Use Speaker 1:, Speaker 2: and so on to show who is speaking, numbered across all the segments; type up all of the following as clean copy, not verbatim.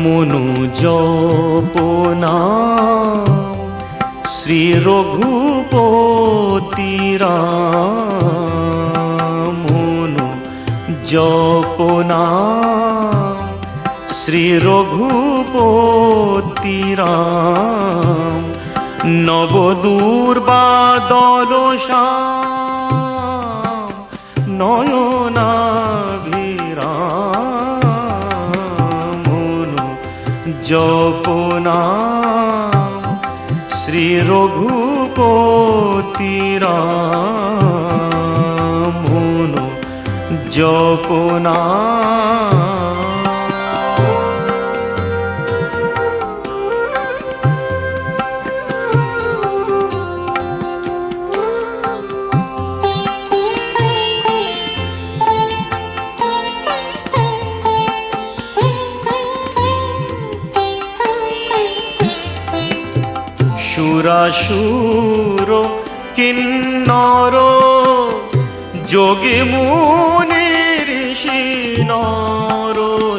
Speaker 1: মনু জপনা শ্রী রঘুপতি রাম। মনু জপনা শ্রী রঘুপতি রাম। নবদূর্বাদল শ্যাম নয়নাভিরাম। মনু জপনা শ্রী রঘুপতি রাম। মনু জপনা সুরাসুর কিন্নর যোগী মুনি ঋষি নর।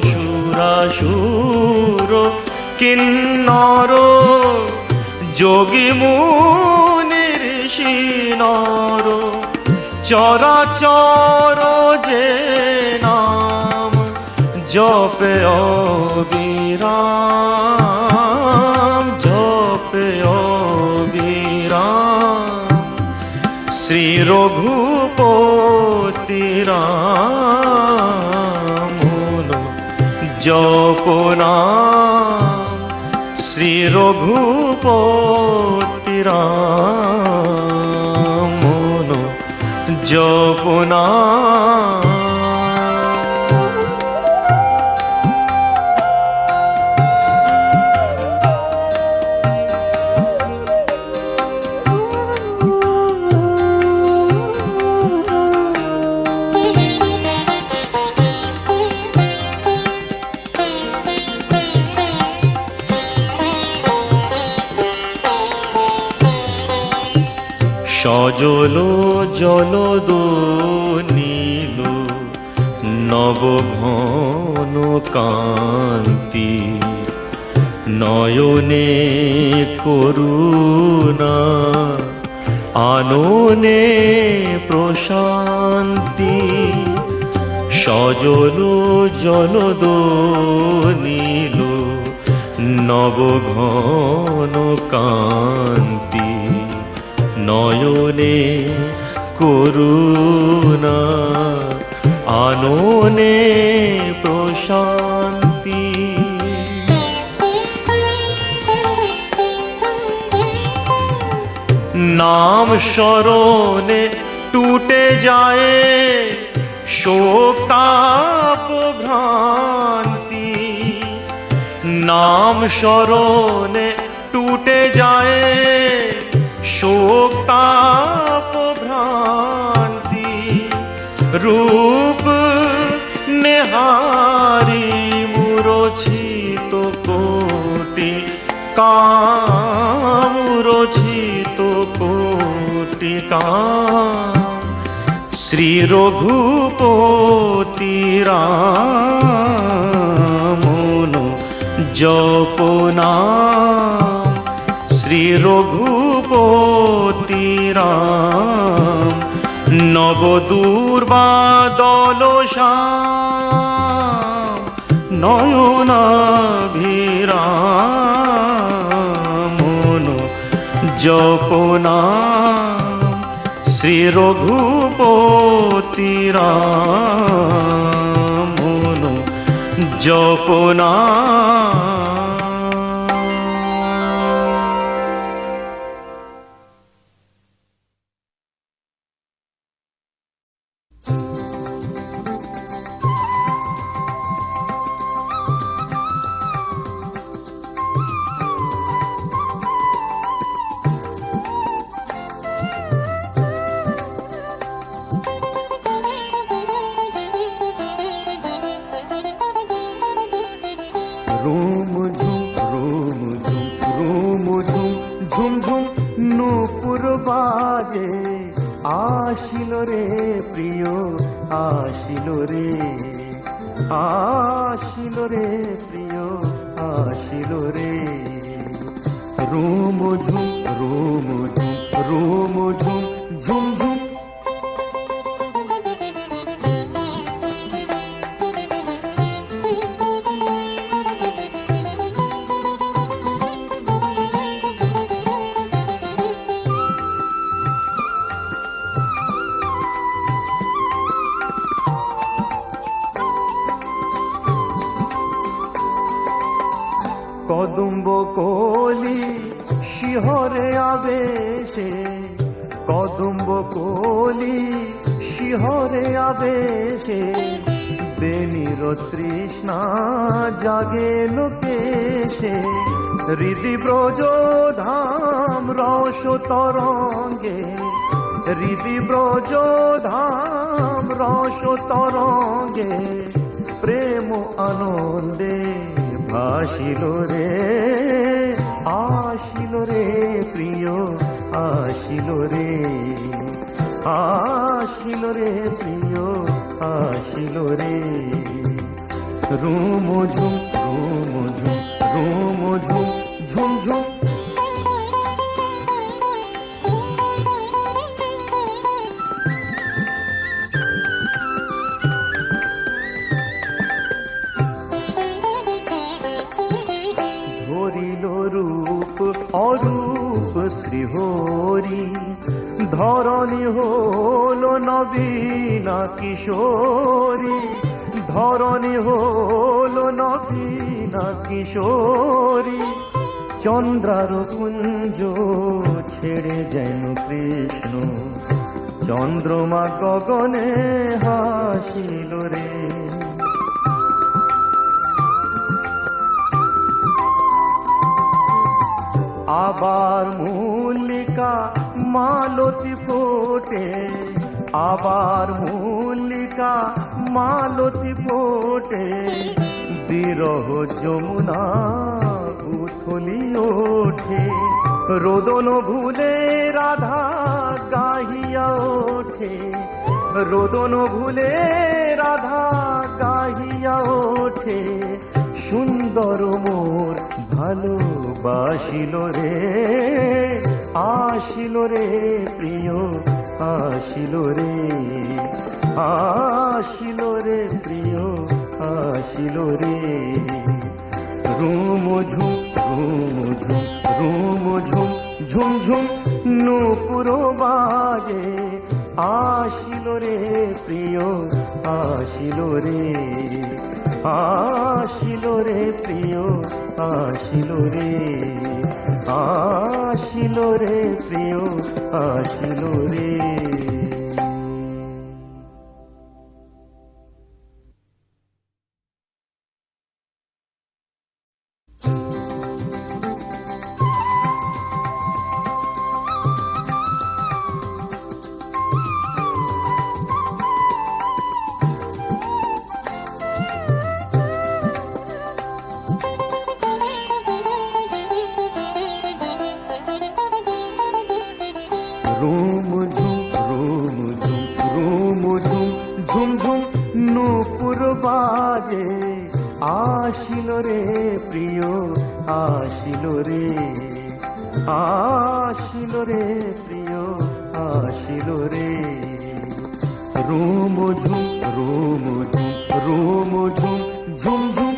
Speaker 1: সুরাসুর কিন্নর যোগী মুনি ঋষি নর। চরাচর যে নাম জপে অবিরাম জপে অবিরাম। শ্রী রঘুপতি রাম। মনু জপনা শ্রী রঘুপতি রাম। মনু জপনা সজল জলদ নীল নবঘন কান্তি। নয়নে করুণা আননে প্রশান্তি। সজল জলদ নীল নবঘন কান্তি। নয়নে করুণা আননে প্রশান্তি। নাম স্মরণে টুটে যায় শোক তাপ ভ্রান্তি। নাম স্মরণে টুটে যায় শোক তাপ ভ্রান্তি। রূপ নেহারি মূরছিত কোটি কাম। মূরছিত কোটি কাম। শ্রী রঘুপতি রাম। মনু জপনা শ্রী রঘুপতি রাম। নবদূর্বাদল শ্যাম নয়নাভিরাম। মনু জপনা শ্রী রঘুপতি রাম। মনু জপনা রোম ঝুম রোম ঝুম রোম ঝুম ঝুম ঝুম নূপুর বাজে। আসিল রে প্রিয় আসিল রে আসিল রে প্রিয় আসিল রে। রুম ঝুম রুম ঝুম রুম ঝুম ঝুম ঝুম। কদম্ব কলি শিহরে আবেশে, কদম্ব কলি শিহরে আবেশে, বেনির তৃষ্ণা জাগে লোকেশে। হৃদি ব্রজ ধাম রস তরঙ্গে, হৃদি ব্রজ ধাম রস তরঙ্গে, প্রেম আনন্দে ভাসিল রে। আসিল রে প্রিয় আসিল রে, আসিল রে প্রিয় আসিল রে। রুম ঝুম রুম ঝুম রুম ঝুম ঝুম ঝুম। ধরিল রূপ অরূপ শ্রীহরি, ধরণী হল নবীনা কিশোরী, ধরণী হল নবীনা কিশোরী। চন্দ্রার কুঞ্জ ছেড়ে যেন কৃষ্ণ, চন্দ্রমা গগনে হাসিল রে। আবার মল্লিকা মালতী ফোটে, আবার মল্লিকা মালতী ফোটে, বিরহ যমুনা উথলি ওঠে। রোদন ভুলে রাধা গাহিয়া ওঠে, রোদন ভুলে রাধা গাহিয়া ওঠে। সুন্দর মোর ভালোবাসিল রে, আসিল রে প্রিয় আসিল রে, আসিল রে প্রিয় আসিল রে। রুম ঝুম রুম ঝুম রুম ঝুম ঝুম ঝুম। নূপুর বাজে আসিল রে প্রিয় আসিল রে, আসিল রে প্রিয় আসিল রে, আসিল রে প্রিয় আসিল রে। রুম ঝুম রুম ঝুম রুম ঝুম ঝুম ঝুম। নূপুর বাজে আসিল রে প্রিয় আসিল রে, আসিল রে প্রিয় আসিল রে। রুম ঝুম রুম ঝুম রুম ঝুম ঝুম ঝুম।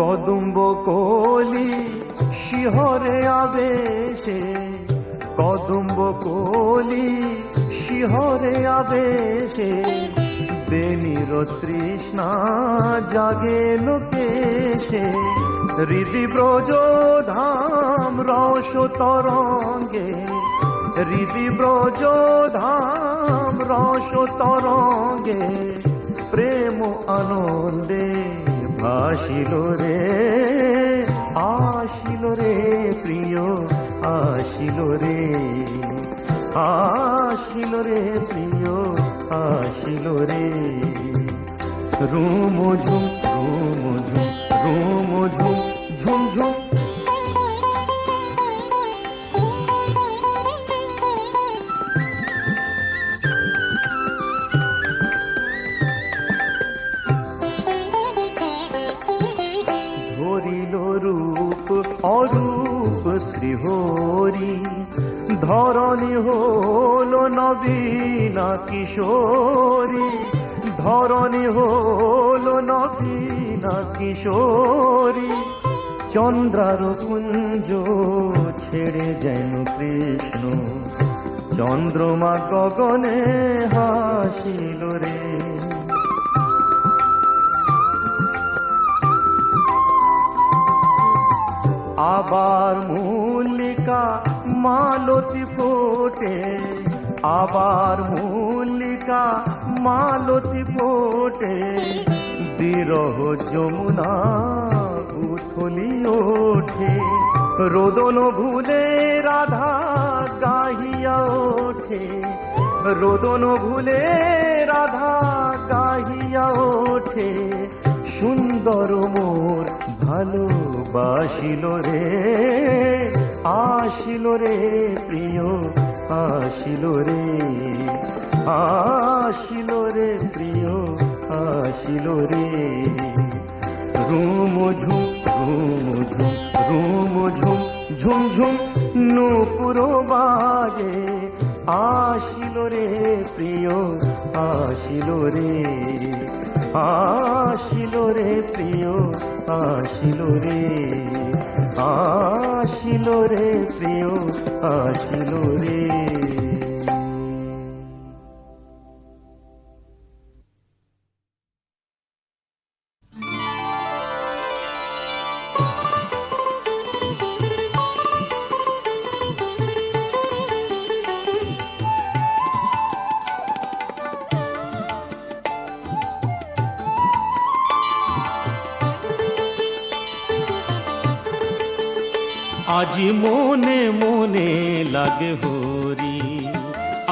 Speaker 1: কদম্ব কলি শিহরে আবেশে, কদম্ব কলি শিহরে আবেশে, বেনির তৃষ্ণা জাগে লোকেশে। হৃদি ব্রজ ধাম রস তরঙ্গে, হৃদি ব্রজ ধাম রস তরঙ্গে, প্রেম আনন্দে ভাসিল রে। আসিল রে প্রিয় আসিল রে, আসিল রে প্রিয় আসিল রে। রুম ঝুম রুম ঝুম রুম ঝুম ঝুম ঝুম। ধরিল রূপ অরূপ শ্রীহরি, ধরণী হল নবীনা কিশোরী, ধরণী হল নবীনা কিশোরী। চন্দ্রার কুঞ্জ ছেড়ে যেন কৃষ্ণ, চন্দ্রমা গগনে হাসিল রে। আবার মল্লিকা মালতী ফোটে, আবার মল্লিকা মালতী ফোটে। বিরহ যমুনা উথলি ওঠে, রোদন ভুলে রাধা গাহিয়া ওঠে, রোদন ভুলে রাধা গাহিয়া ওঠে। সুন্দর মোর ভালোবাসিল রে, আসিল রে প্রিয় আসিল রে, আসিল রে প্রিয় আসিল রে। রুম ঝুম রুম ঝুম রুম ঝুম ঝুম ঝুম নূপুর বাজে। আসিল রে প্রিয় আসিল রে, আসিল রে প্রিয় আসিল রে, আসিল রে প্রিয় আসিল রে। আজি মনে মনে লাগে হরি,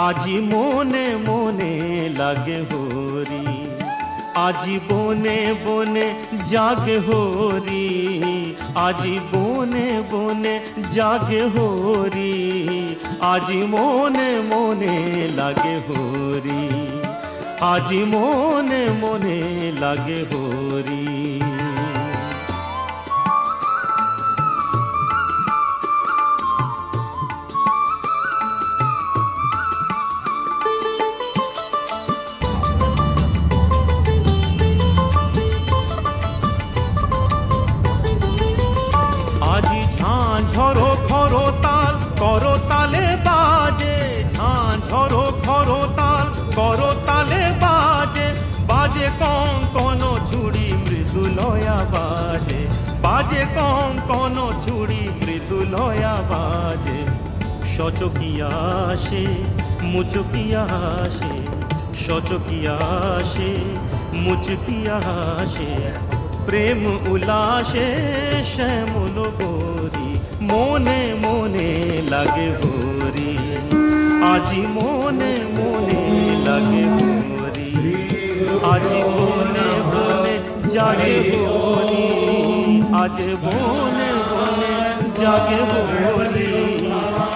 Speaker 1: আজি মনে মনে লাগে হরি। আজি বনে বনে জাগে হরি, আজি বনে বনে জাগে হরি। আজি মনে মনে লাগে হরি, আজি মনে মনে লাগে হরি। ঝড়ো খরো তাল করো তালে বাজে, ঝড়ো খরো তাল করো তালে বাজে। বাজে কঙ্কন ছুড়ি মৃদু লয়া বাজে, বাজে কঙ্কন ছুড়ি মৃদু লয়া বাজে। সচকিয়া আসে মুচকিয়া আসে, সচকিয়া আসে মুচকিয়া আসে। প্রেম উল্লাসে শ্যামল গোরি, মনে মনে লাগে হরি। আজি মনে মনে লাগে হরি, আজি বনে বনে জাগে হরি, আজ বনে বনে জাগে হরি।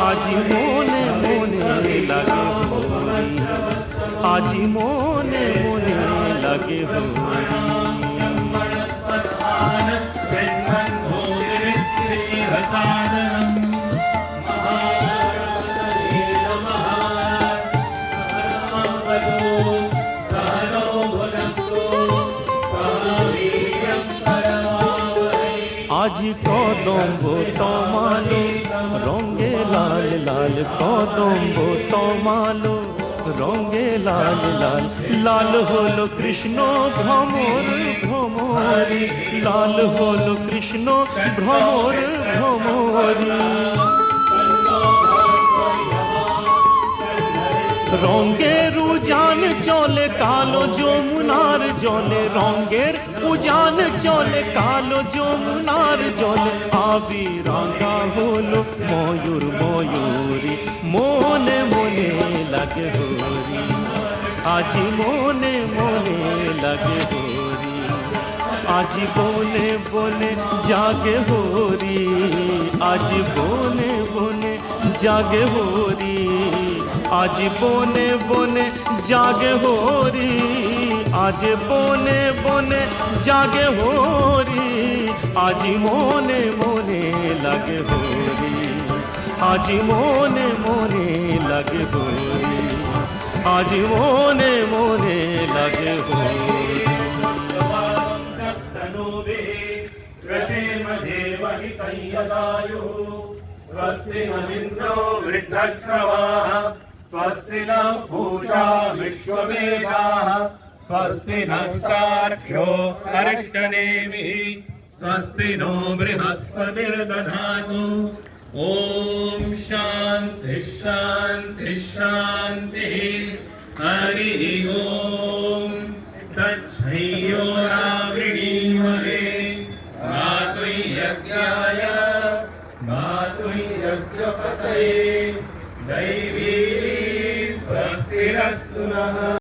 Speaker 1: আজি মনে মনে লাগে হরি, আজি মনে মনে লাগে হরি। আজি কদম্ব তমালো রঙে লাল লাল, কদম্ব তমালো রঙে লাল লাল। লাল হলো কৃষ্ণ ভ্রমর ভ্রমরি, লাল হলো কৃষ্ণ ভ্রমর ভ্রমরি। রঙের উজান চলে কালো যমুনার জলে, রঙের উজান চলে কালো যমুনার জলে আবি রাঙা হলো ময়ূর ময়ূরী মনে মনে লাগে হরি আজি মনে মনে লাগে হরি আজি বনে বনে জাগে হরি আজি বনে বনে জাগে হরি আজি বনে বনে জাগে হরি আজ বনে বনে জাগে হরি আজি মনে মনে লাগে হরি আজি মনে মনে লাগে হরি আজি মনে মনে লাগে হরি
Speaker 2: स्वस्ति नमिन्द्रो वृद्धश्रवाः स्वस्ति नः पूषा विश्ववेदाः स्वस्ति नस्तार्क्ष्यो अरिष्टनेमिः स्वस्ति नो बृहस्पतिर्दधातु ॐ शान्ति शान्ति शान्तिः हरिः ॐ तच्छ्रयो रावृणीमहे गातु यज्ञाय गातु यज्ञपतये दैवी स्वस्तिरस्तु नः।